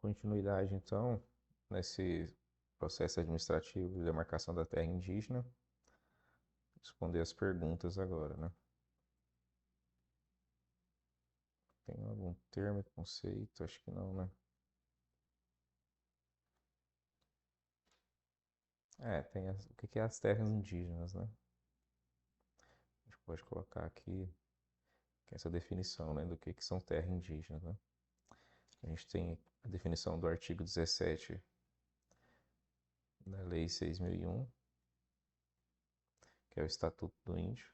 continuidade, então, nesse processo administrativo de demarcação da terra indígena, responder as perguntas agora, né? Tem algum termo, conceito? Acho que não, né? Tem o que é as terras indígenas, né? A gente pode colocar aqui que é essa definição, né, do que são terras indígenas, né? A gente tem a definição do artigo 17 da Lei 6.001, que é o Estatuto do Índio.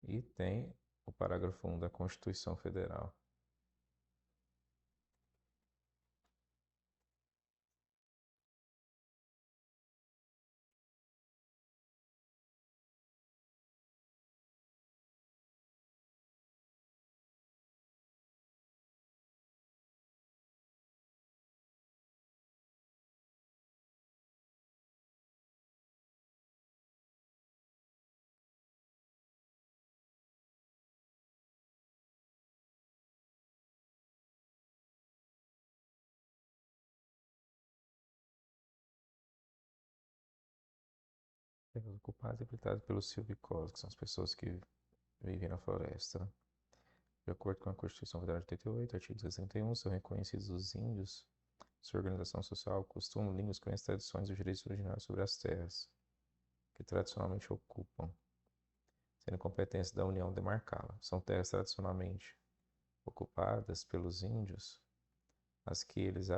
E tem o parágrafo 1 da Constituição Federal. Terras ocupadas e habitadas pelos silvícolas, que são as pessoas que vivem na floresta, né? De acordo com a Constituição Federal de 88, artigo 61, são reconhecidos os índios, sua organização social, costumes, línguas, crenças, tradições e os direitos originários sobre as terras que tradicionalmente ocupam, sendo competência da União demarcá-la. São terras tradicionalmente ocupadas pelos índios, as que eles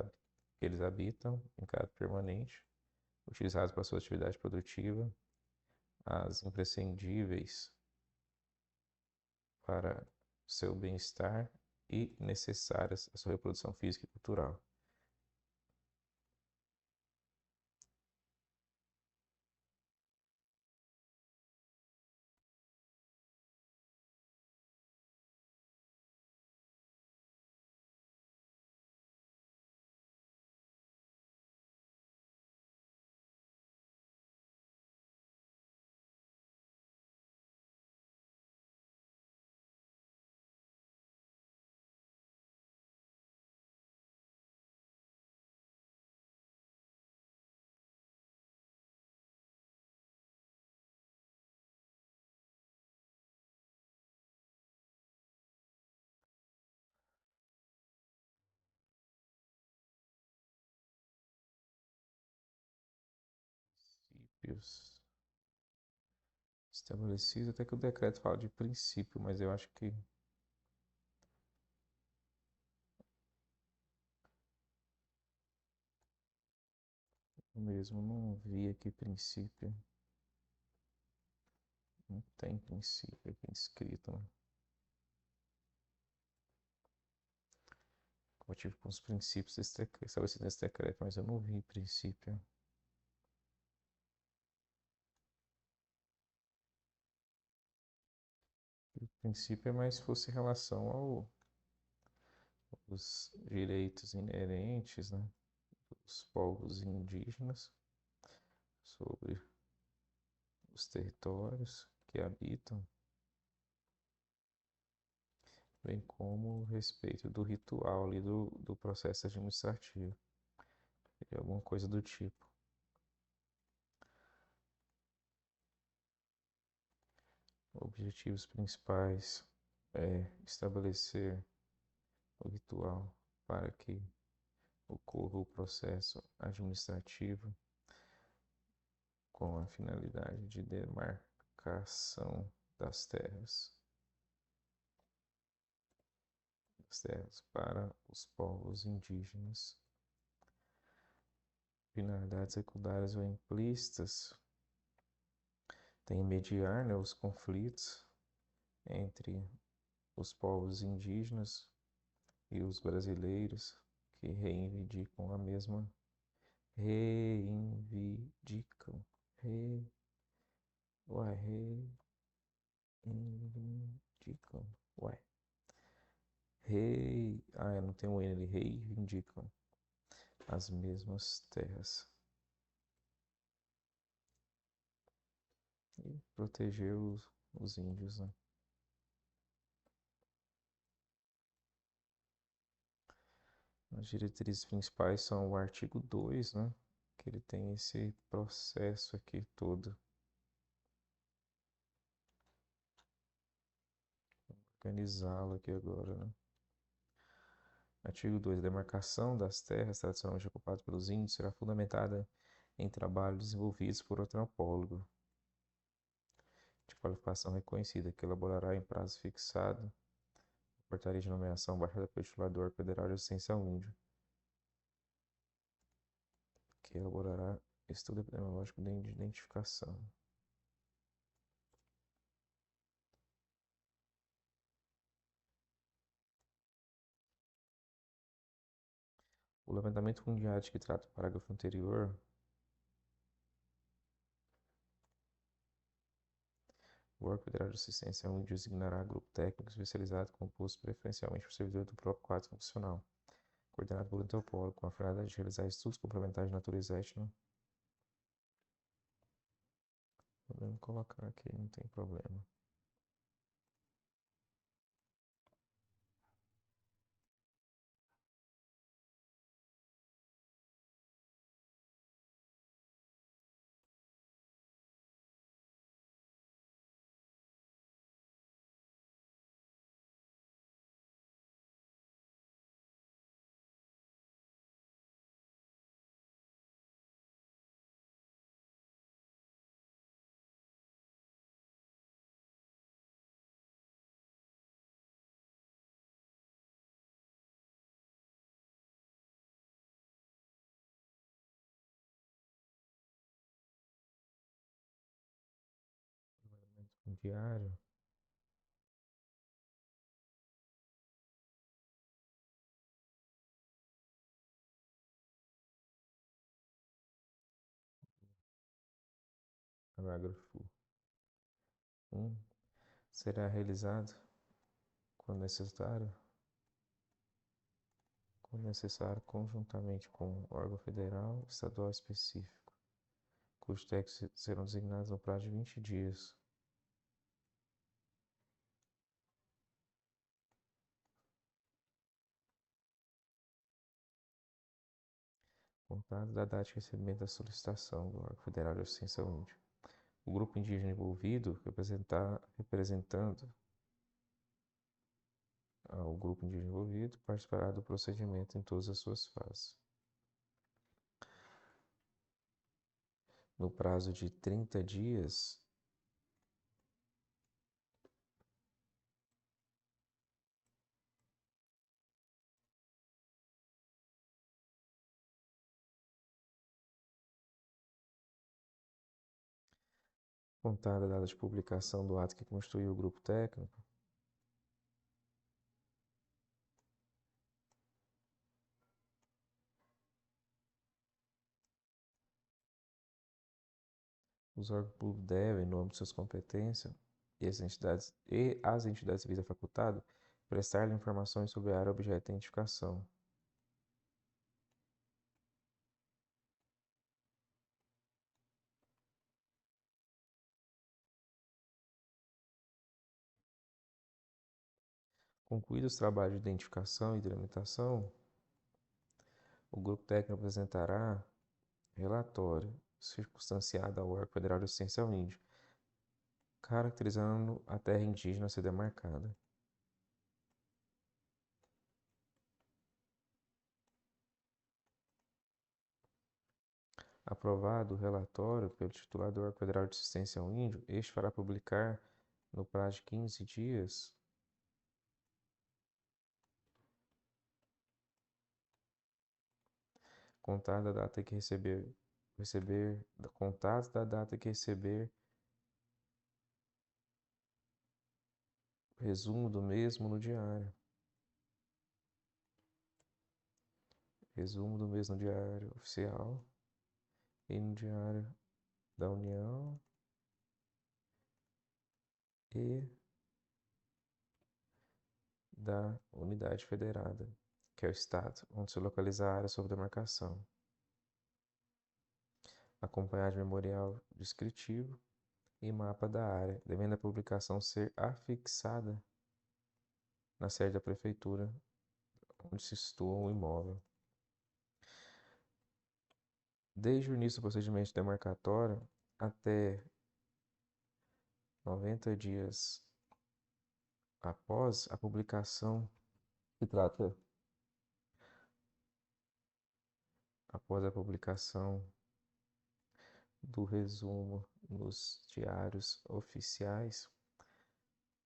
habitam em caráter permanente, utilizadas para sua atividade produtiva, as imprescindíveis para seu bem-estar e necessárias à sua reprodução física e cultural. Princípios estabelecidos, até que o decreto fala de princípio, mas eu acho que mesmo não vi aqui princípio. Não tem princípio aqui escrito, né? Eu tive com os princípios estabelecidos nesse decreto, mas eu não vi princípio. O princípio é mais se fosse em relação aos direitos inerentes, né, dos povos indígenas sobre os territórios que habitam, bem como o respeito do ritual ali do processo administrativo, alguma coisa do tipo. Objetivos principais é estabelecer o ritual para que ocorra o processo administrativo com a finalidade de demarcação das terras para os povos indígenas. Finalidades secundárias ou implícitas tem mediar, né, os conflitos entre os povos indígenas e os brasileiros que reivindicam a mesma reivindicam re, uai, reivindicam uai, não tem um N ali, reivindicam as mesmas terras. E proteger os índios, né? As diretrizes principais são o artigo 2, né? Que ele tem esse processo aqui todo. Organizá-lo aqui agora, né? Artigo 2. A demarcação das terras tradicionalmente ocupadas pelos índios será fundamentada em trabalhos desenvolvidos por antropólogo de qualificação reconhecida, que elaborará em prazo fixado portaria de nomeação baixada pelo titular do órgão federal de assistência ao índio, que elaborará estudo epidemiológico de identificação. O levantamento fundiário que trata o parágrafo anterior o órgão federal de assistência ao índio designará grupo técnico especializado composto preferencialmente por servidores do próprio quadro funcional, coordenado por antropólogo, com a finalidade de realizar estudos complementares de natureza étnica. Podemos colocar aqui, não tem problema. Diário. Parágrafo 1. Será realizado, quando necessário, conjuntamente com o órgão federal, estadual específico, cujos técnicos serão designados no prazo de 20 dias. Contado da data de recebimento da solicitação do órgão federal de assistência ao índio. O grupo indígena envolvido, representando ao grupo indígena envolvido, participará do procedimento em todas as suas fases. No prazo de 30 dias, contada a data de publicação do ato que constitui o grupo técnico, os órgãos públicos devem, no âmbito de suas competências, as entidades civis a facultado, prestar-lhe informações sobre a área objeto de identificação. Concluídos os trabalhos de identificação e delimitação, o grupo técnico apresentará relatório circunstanciado ao órgão federal de assistência ao índio, caracterizando a terra indígena a ser demarcada. Aprovado o relatório pelo titular do órgão federal de assistência ao índio, este fará publicar, no prazo de 15 dias, contada a data que contados da data que receber resumo do mesmo no diário. Resumo do mesmo no diário oficial e no diário da União e da unidade federada, que é o Estado, onde se localiza a área sob demarcação. Acompanhado de memorial descritivo e mapa da área, devendo a publicação ser afixada na sede da prefeitura onde se situa o imóvel. Desde o início do procedimento demarcatório até 90 dias após a publicação, se trata após a publicação do resumo nos diários oficiais,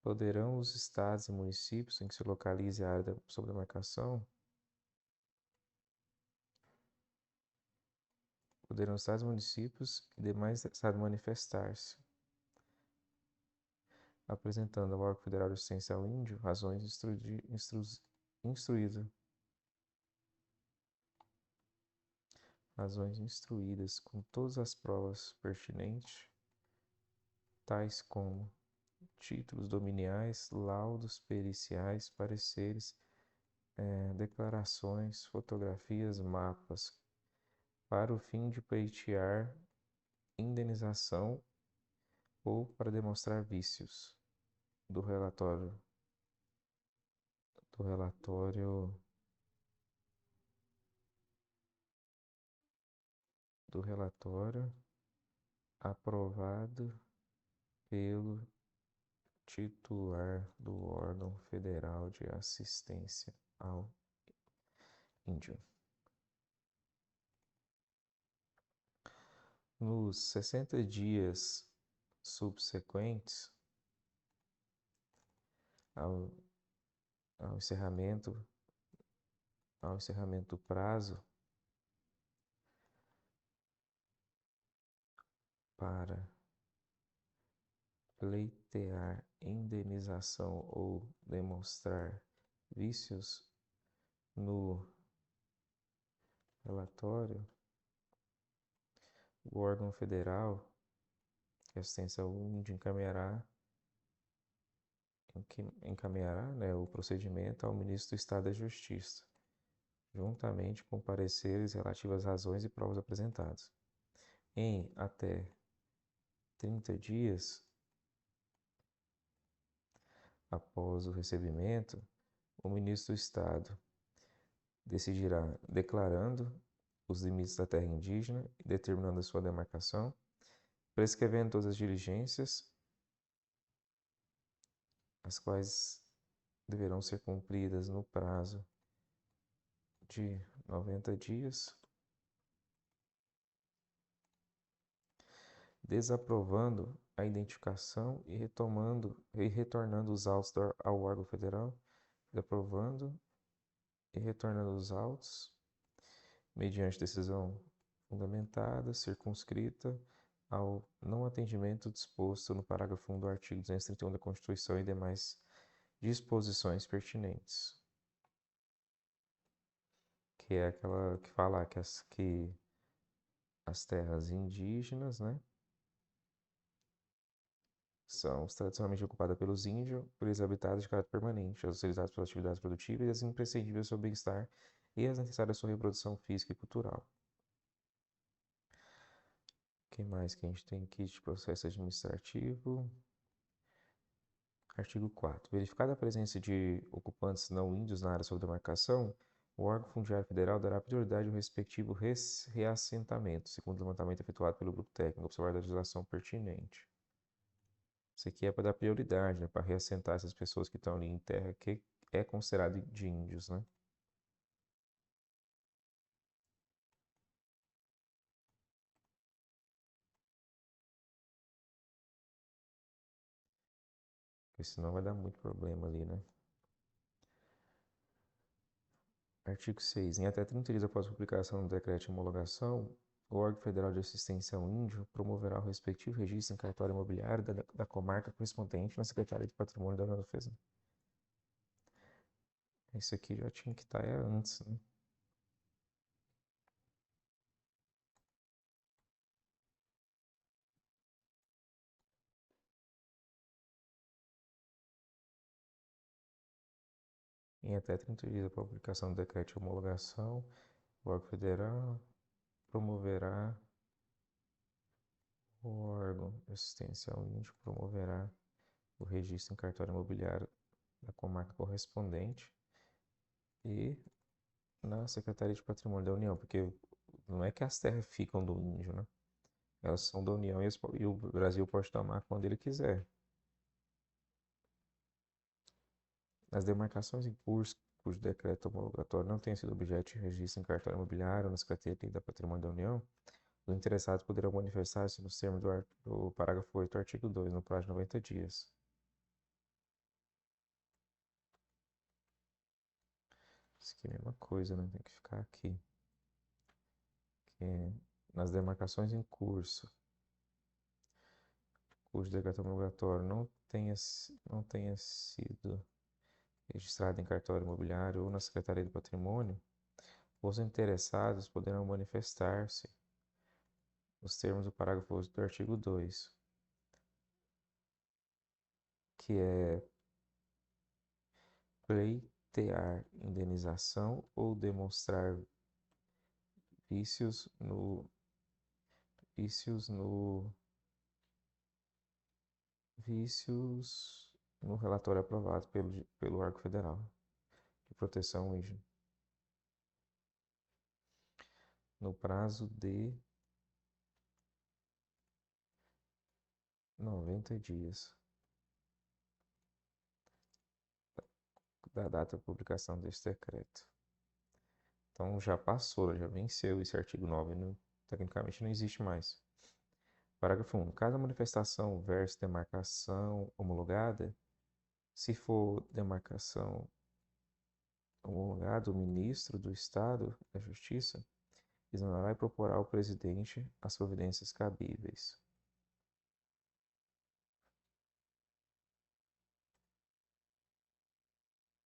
poderão os estados e municípios em que se localize a área sob demarcação, poderão os estados e municípios e demais estados manifestar-se, apresentando ao órgão federal de assistência ao índio razões instruídas com todas as provas pertinentes, tais como títulos dominiais, laudos periciais, pareceres, declarações, fotografias, mapas, para o fim de pleitear indenização ou para demonstrar vícios do relatório do relatório do relatório aprovado pelo titular do órgão federal de assistência ao índio. Nos 60 dias subsequentes ao, ao encerramento do prazo para pleitear indenização ou demonstrar vícios no relatório, o órgão federal de assistência ao índio encaminhará, né, o procedimento ao ministro do Estado da Justiça, juntamente com pareceres relativos às razões e provas apresentadas. Em até 30 dias após o recebimento, o ministro do Estado decidirá declarando os limites da terra indígena e determinando a sua demarcação, prescrevendo todas as diligências, as quais deverão ser cumpridas no prazo de 90 dias, desaprovando a identificação e retornando os autos ao órgão federal, desaprovando e retornando os autos mediante decisão fundamentada, circunscrita ao não atendimento disposto no parágrafo 1 do artigo 231 da Constituição e demais disposições pertinentes. Que é aquela que fala que as terras indígenas, né, são tradicionalmente ocupadas pelos índios, por eles habitadas de caráter permanente, as utilizadas pelas atividades produtivas e as imprescindíveis ao seu bem-estar e as necessárias à sua reprodução física e cultural. O que mais que a gente tem aqui de processo administrativo? Artigo 4º. Verificada a presença de ocupantes não índios na área sob demarcação, o órgão fundiário federal dará prioridade ao respectivo reassentamento, segundo o levantamento efetuado pelo grupo técnico, observada a legislação pertinente. Isso aqui é para dar prioridade, né, para reassentar essas pessoas que estão ali em terra que é considerado de índios, né? Porque senão vai dar muito problema ali, né? Artigo 6. Em até 30 dias após a publicação do decreto de homologação, o órgão federal de assistência ao índio promoverá o respectivo registro em cartório imobiliário da comarca correspondente na Secretaria de Patrimônio da União Federal. Isso aqui já tinha que estar antes, né? Em até 30 dias após a publicação do decreto de homologação, o órgão federal promoverá O órgão de assistência ao índio promoverá o registro em cartório imobiliário da comarca correspondente e na Secretaria de Patrimônio da União, porque não é que as terras ficam do índio, né? Elas são da União e o Brasil pode tomar quando ele quiser. As demarcações em curso, cujo decreto homologatório não tenha sido objeto de registro em cartório imobiliário ou na Secretaria da Patrimônio da União, os interessados poderão manifestar-se nos termos do parágrafo 8 do artigo 2, no prazo de 90 dias. Isso aqui é a mesma coisa, né? Tem que ficar aqui. Que nas demarcações em curso, cujo decreto homologatório não tenha sido registrado em cartório imobiliário ou na Secretaria do Patrimônio, os interessados poderão manifestar-se nos termos do parágrafo 8 do artigo 2, que é pleitear indenização ou demonstrar vícios no vícios no vícios no relatório aprovado pelo órgão federal de proteção indígena no prazo de 90 dias da data de publicação deste decreto. Então já passou, já venceu esse artigo 9, não, tecnicamente não existe mais. Parágrafo 1. Cada manifestação versus demarcação homologada, se for demarcação homologada, o ministro do Estado da Justiça exonerará e proporá ao presidente as providências cabíveis.